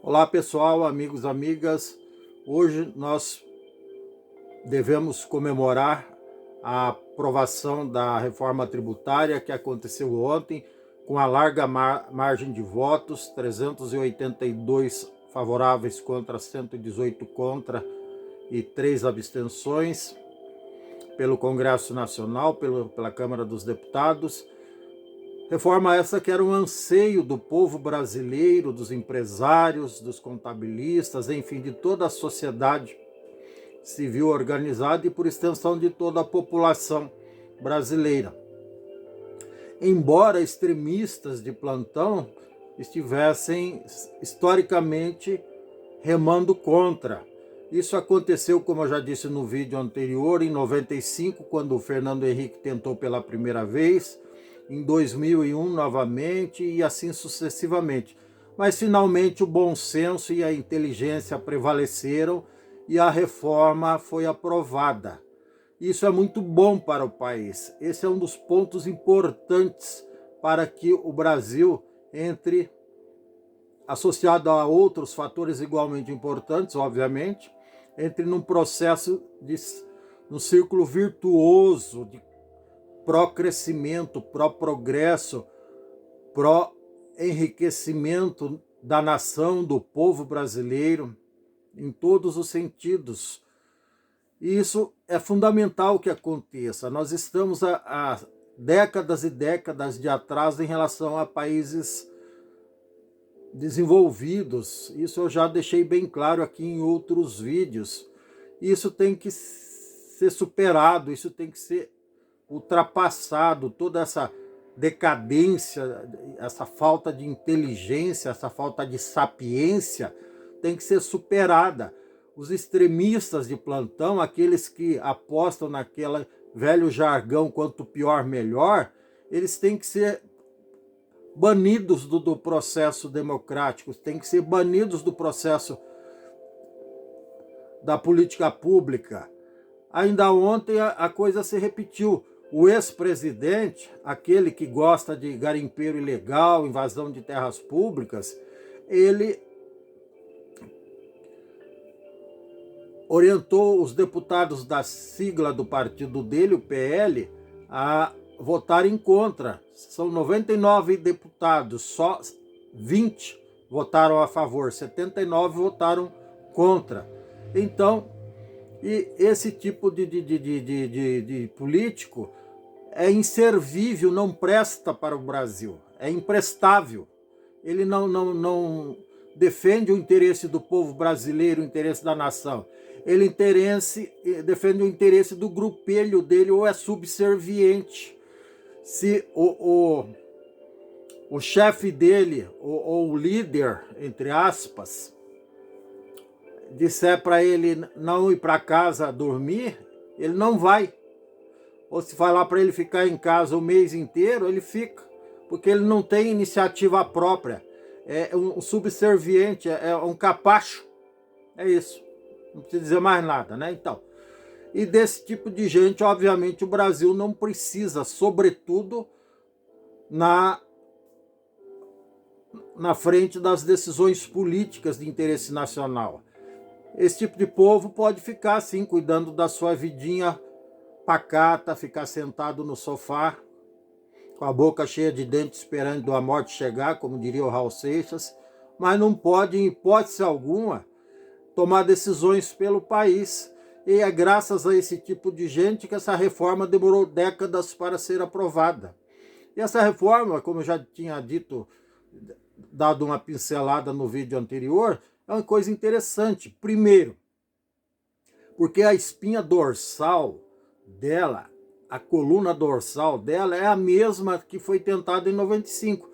Olá pessoal, amigos, amigas. Hoje nós devemos comemorar a aprovação da reforma tributária que aconteceu ontem, com a larga margem de votos, 382 favoráveis contra 118 contra e 3 abstenções, pelo Congresso Nacional, pela Câmara dos Deputados. Reforma essa que era um anseio do povo brasileiro, dos empresários, dos contabilistas, enfim, de toda a sociedade civil organizada e, por extensão, de toda a população brasileira. Embora extremistas de plantão estivessem, historicamente, remando contra. Isso aconteceu, como eu já disse no vídeo anterior, em 95, quando o Fernando Henrique tentou pela primeira vez, em 2001 novamente e assim sucessivamente. Mas finalmente o bom senso e a inteligência prevaleceram e a reforma foi aprovada. Isso é muito bom para o país. Esse é um dos pontos importantes para que o Brasil entre, associado a outros fatores igualmente importantes, obviamente, entre num processo num círculo virtuoso de pró-crescimento, pró-progresso, pró-enriquecimento da nação, do povo brasileiro, em todos os sentidos. E isso é fundamental que aconteça. Nós estamos há décadas e décadas de atraso em relação a países desenvolvidos. Isso eu já deixei bem claro aqui em outros vídeos. Isso tem que ser superado, isso tem que ser ultrapassado, toda essa decadência, essa falta de inteligência, essa falta de sapiência tem que ser superada. Os extremistas de plantão, aqueles que apostam naquele velho jargão quanto pior, melhor, eles têm que ser banidos do processo democrático, têm que ser banidos do processo da política pública. Ainda ontem a coisa se repetiu. O ex-presidente, aquele que gosta de garimpeiro ilegal, invasão de terras públicas, ele orientou os deputados da sigla do partido dele, o PL, a votarem contra. São 99 deputados, só 20 votaram a favor, 79 votaram contra. Então, e esse tipo de político é inservível, não presta para o Brasil, é imprestável. Ele não defende o interesse do povo brasileiro, o interesse da nação. Ele defende o interesse do grupelho dele ou é subserviente. Se o chefe dele, ou o líder, entre aspas, disser para ele não ir para casa dormir, ele não vai. Ou se falar para ele ficar em casa o mês inteiro, ele fica, porque ele não tem iniciativa própria. É um subserviente, é um capacho. É isso. Não precisa dizer mais nada, né? Então, e desse tipo de gente, obviamente, o Brasil não precisa, sobretudo na frente das decisões políticas de interesse nacional. Esse tipo de povo pode ficar assim, cuidando da sua vidinha pacata, ficar sentado no sofá, com a boca cheia de dentes, esperando a morte chegar, como diria o Raul Seixas, mas não pode, em hipótese alguma, tomar decisões pelo país. E é graças a esse tipo de gente que essa reforma demorou décadas para ser aprovada. E essa reforma, como eu já tinha dito, dado uma pincelada no vídeo anterior, é uma coisa interessante. Primeiro, porque a espinha dorsal dela, a coluna dorsal dela é a mesma que foi tentada em 95.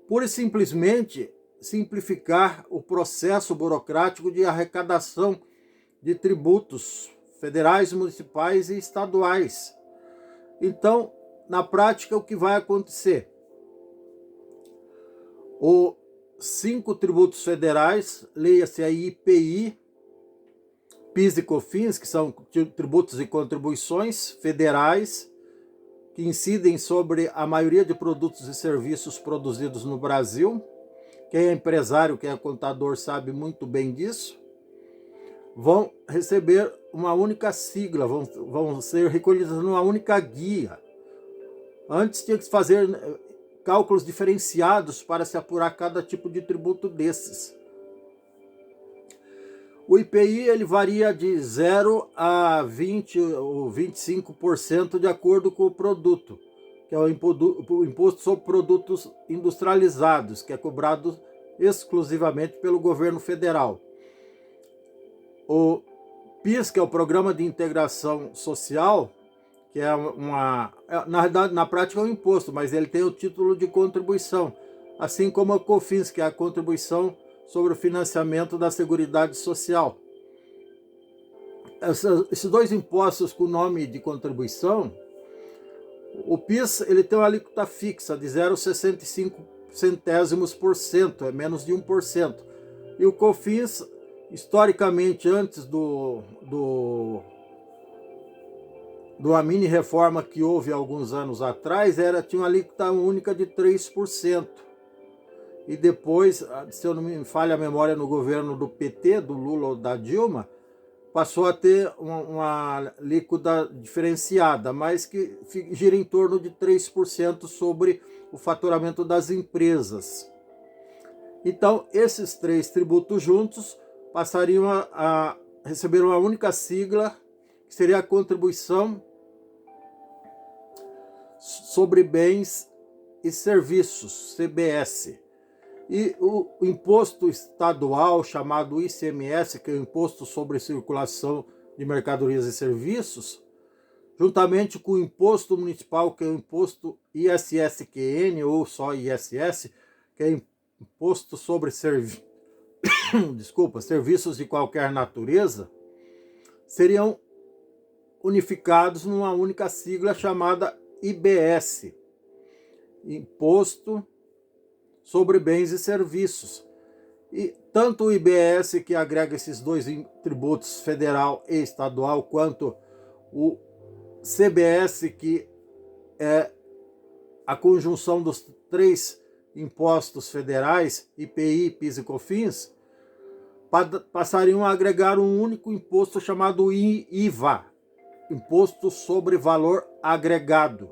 Pura e simplesmente simplificar o processo burocrático de arrecadação de tributos federais, municipais e estaduais. Então, na prática, o que vai acontecer? Os 5 tributos federais, leia-se aí IPI, PIS e COFINS, que são tributos e contribuições federais, que incidem sobre a maioria de produtos e serviços produzidos no Brasil, quem é empresário, quem é contador sabe muito bem disso, vão receber uma única sigla, vão ser recolhidas numa única guia. Antes tinha que fazer cálculos diferenciados para se apurar cada tipo de tributo desses. O IPI ele varia de 0 a 20 ou 25% de acordo com o produto, que é o imposto sobre produtos industrializados, que é cobrado exclusivamente pelo governo federal. O PIS, que é o Programa de Integração Social, que é na verdade, na prática é um imposto, mas ele tem o título de contribuição, assim como a COFINS, que é a contribuição sobre o financiamento da Seguridade Social. Esses dois impostos com nome de contribuição, o PIS ele tem uma alíquota fixa de 0,65%, é menos de 1%. E o COFINS, historicamente, antes uma mini reforma que houve alguns anos atrás, tinha uma alíquota única de 3%. E depois, se eu não me falha a memória, no governo do PT, do Lula ou da Dilma, passou a ter uma alíquota diferenciada, mas que gira em torno de 3% sobre o faturamento das empresas. Então, esses três tributos juntos passariam a receber uma única sigla, que seria a Contribuição sobre Bens e Serviços, CBS. E o imposto estadual, chamado ICMS, que é o Imposto sobre Circulação de Mercadorias e Serviços, juntamente com o imposto municipal, que é o imposto ISSQN, ou só ISS, que é Imposto sobre Serviços de Qualquer Natureza, seriam unificados numa única sigla chamada IBS, Imposto sobre Bens e Serviços. E tanto o IBS, que agrega esses dois tributos, federal e estadual, quanto o CBS, que é a conjunção dos três impostos federais, IPI, PIS e COFINS, passariam a agregar um único imposto chamado IVA, Imposto sobre Valor Agregado.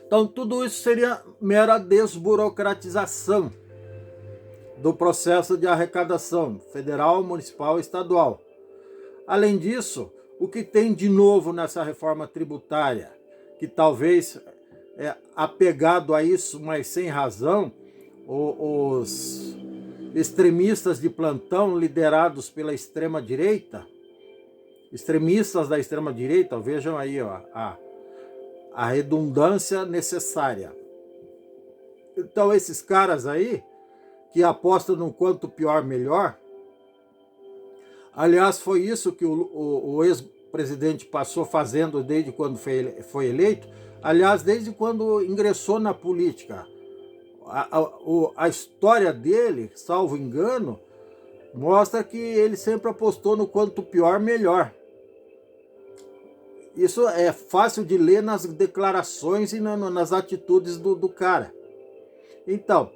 Então, tudo isso seria mera desburocratização do processo de arrecadação federal, municipal e estadual. Além disso, o que tem de novo nessa reforma tributária, que talvez apegado a isso, mas sem razão, os extremistas de plantão liderados pela extrema-direita, extremistas da extrema-direita, vejam aí a redundância necessária. Então esses caras aí, que apostam no quanto pior melhor, aliás foi isso que o ex-presidente passou fazendo desde quando foi eleito, aliás desde quando ingressou na política. A história dele, salvo engano, mostra que ele sempre apostou no quanto pior melhor. Isso é fácil de ler nas declarações e nas atitudes do cara. Então,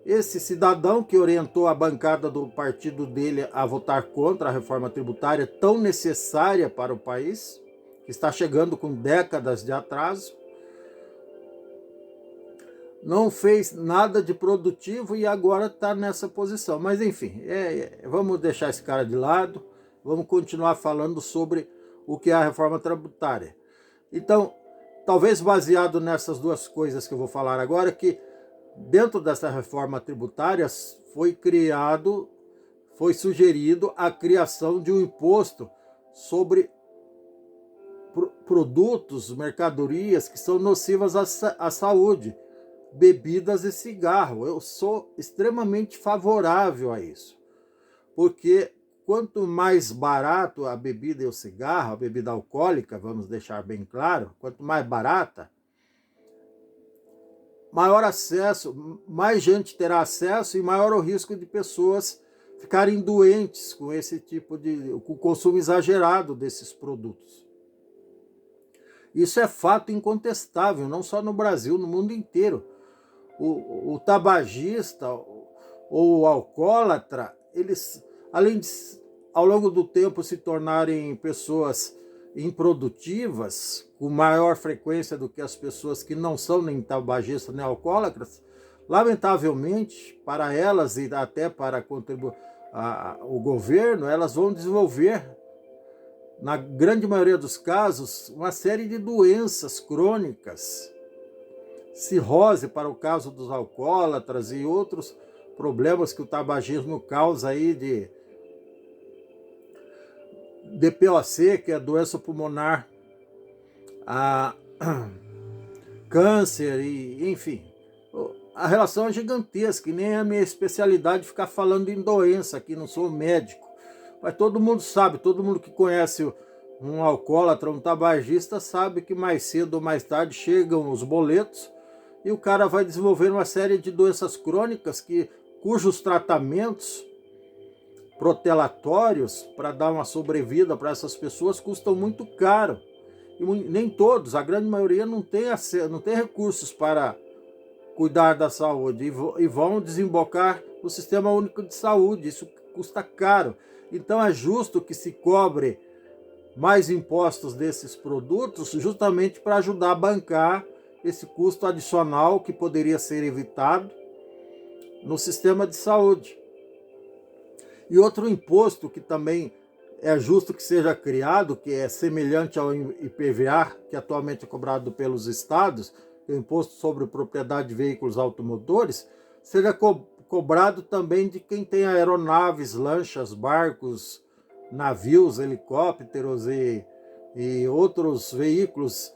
esse cidadão que orientou a bancada do partido dele a votar contra a reforma tributária tão necessária para o país, que está chegando com décadas de atraso, não fez nada de produtivo e agora está nessa posição. Mas enfim, vamos deixar esse cara de lado, vamos continuar falando sobre o que é a reforma tributária. Então, talvez baseado nessas duas coisas que eu vou falar agora, que dentro dessa reforma tributária foi sugerido a criação de um imposto sobre produtos, mercadorias que são nocivas à saúde, bebidas e cigarro. Eu sou extremamente favorável a isso, porque quanto mais barato a bebida e o cigarro, a bebida alcoólica, vamos deixar bem claro, quanto mais barata, maior acesso, mais gente terá acesso e maior o risco de pessoas ficarem doentes com esse tipo com o consumo exagerado desses produtos. Isso é fato incontestável, não só no Brasil, no mundo inteiro. o tabagista ou o alcoólatra, eles, além de, ao longo do tempo, se tornarem pessoas improdutivas, com maior frequência do que as pessoas que não são nem tabagistas nem alcoólatras, lamentavelmente, para elas e até para o governo, elas vão desenvolver, na grande maioria dos casos, uma série de doenças crônicas, cirrose para o caso dos alcoólatras e outros problemas que o tabagismo causa aí de DPOC, que é a doença pulmonar, a câncer e enfim. A relação é gigantesca, e nem é a minha especialidade ficar falando em doença aqui, não sou médico. Mas todo mundo sabe, todo mundo que conhece um alcoólatra, um tabagista, sabe que mais cedo ou mais tarde chegam os boletos e o cara vai desenvolver uma série de doenças crônicas cujos tratamentos protelatórios para dar uma sobrevida para essas pessoas custam muito caro. E nem todos, a grande maioria não tem recursos para cuidar da saúde e vão desembocar no Sistema Único de Saúde. Isso custa caro. Então é justo que se cobre mais impostos desses produtos justamente para ajudar a bancar esse custo adicional que poderia ser evitado no sistema de saúde. E outro imposto que também é justo que seja criado, que é semelhante ao IPVA, que atualmente é cobrado pelos estados, que é o Imposto sobre Propriedade de Veículos Automotores, seja cobrado também de quem tem aeronaves, lanchas, barcos, navios, helicópteros e outros veículos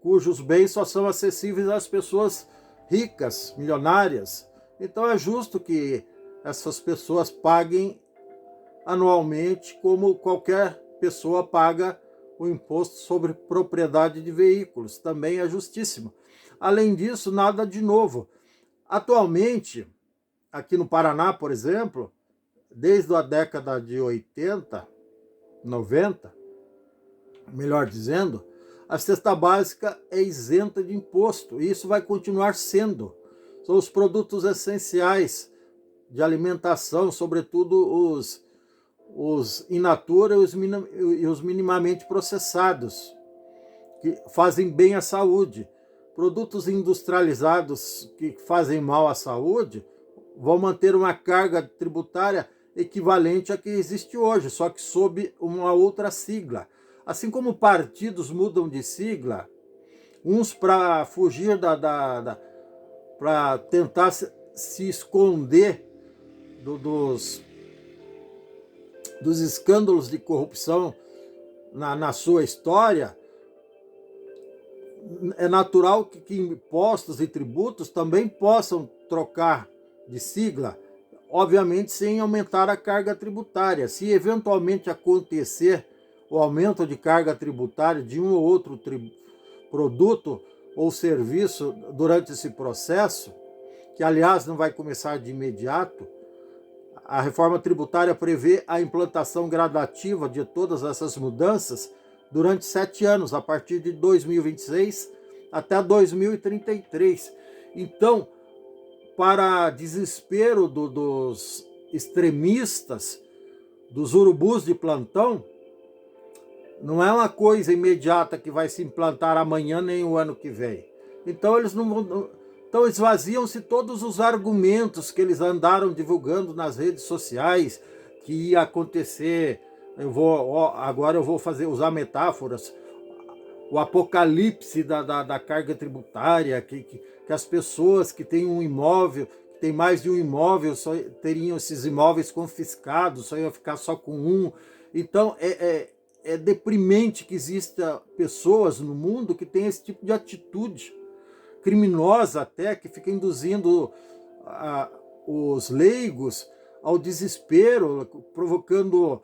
cujos bens só são acessíveis às pessoas ricas, milionárias. Então é justo que essas pessoas paguem anualmente como qualquer pessoa paga o imposto sobre propriedade de veículos. Também é justíssimo. Além disso, nada de novo. Atualmente, aqui no Paraná, por exemplo, desde a década de 80, 90, melhor dizendo, a cesta básica é isenta de imposto, e isso vai continuar sendo. São os produtos essenciais de alimentação, sobretudo os in natura e os minimamente processados, que fazem bem à saúde. Produtos industrializados que fazem mal à saúde vão manter uma carga tributária equivalente à que existe hoje, só que sob uma outra sigla. Assim como partidos mudam de sigla, uns para fugir para tentar se esconder dos escândalos de corrupção na sua história, é natural que impostos e tributos também possam trocar de sigla, obviamente sem aumentar a carga tributária. Se eventualmente acontecer o aumento de carga tributária de um ou outro produto ou serviço durante esse processo, que aliás não vai começar de imediato, a reforma tributária prevê a implantação gradativa de todas essas mudanças durante 7 anos, a partir de 2026 até 2033. Então, para desespero dos extremistas, dos urubus de plantão, não é uma coisa imediata que vai se implantar amanhã nem o ano que vem. Então eles não vão. Então esvaziam-se todos os argumentos que eles andaram divulgando nas redes sociais, que ia acontecer. Agora eu vou usar metáforas. O apocalipse da carga tributária, que as pessoas que têm um imóvel, que têm mais de um imóvel, só teriam esses imóveis confiscados, só ia ficar só com um. Então é deprimente que exista pessoas no mundo que têm esse tipo de atitude criminosa até, que fica induzindo os leigos ao desespero, provocando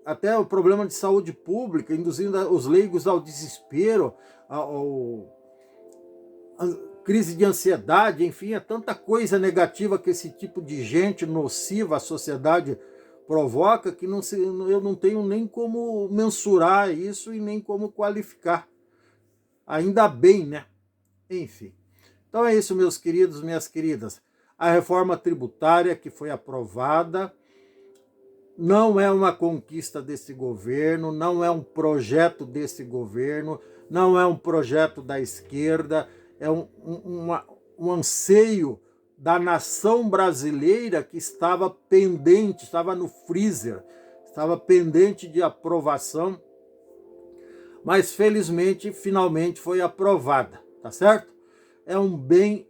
até o problema de saúde pública, induzindo os leigos ao desespero, a crise de ansiedade, enfim, é tanta coisa negativa que esse tipo de gente nociva à sociedade provoca que eu não tenho nem como mensurar isso e nem como qualificar. Ainda bem, né? enfim. Então é isso, meus queridos, minhas queridas. A reforma tributária que foi aprovada não é uma conquista desse governo, não é um projeto desse governo, não é um projeto da esquerda, é um anseio da nação brasileira que estava pendente, estava no freezer, estava pendente de aprovação, mas felizmente, finalmente foi aprovada, tá certo? É um bem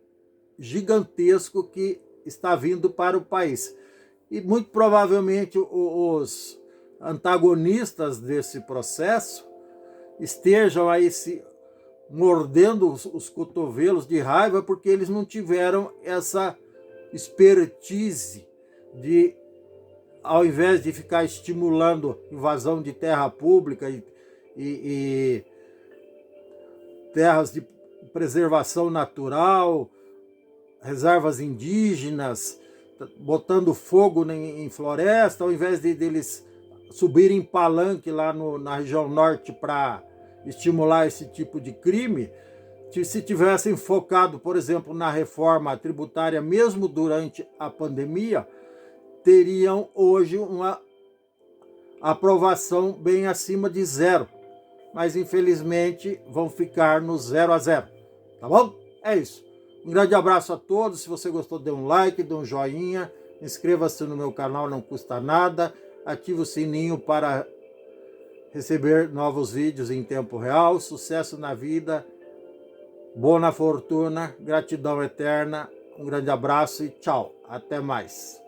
gigantesco que está vindo para o país. E muito provavelmente os antagonistas desse processo estejam aí se mordendo os cotovelos de raiva porque eles não tiveram essa expertise de, ao invés de ficar estimulando invasão de terra pública e terras de preservação natural, reservas indígenas, botando fogo em floresta, ao invés deles subirem em palanque lá na região norte para estimular esse tipo de crime, se tivessem focado, por exemplo, na reforma tributária, mesmo durante a pandemia, teriam hoje uma aprovação bem acima de 0. Mas, infelizmente, vão ficar no 0-0. Tá bom? É isso. Um grande abraço a todos. Se você gostou, dê um like, dê um joinha. Inscreva-se no meu canal, não custa nada. Ative o sininho para receber novos vídeos em tempo real. Sucesso na vida. Boa fortuna. Gratidão eterna. Um grande abraço e tchau. Até mais.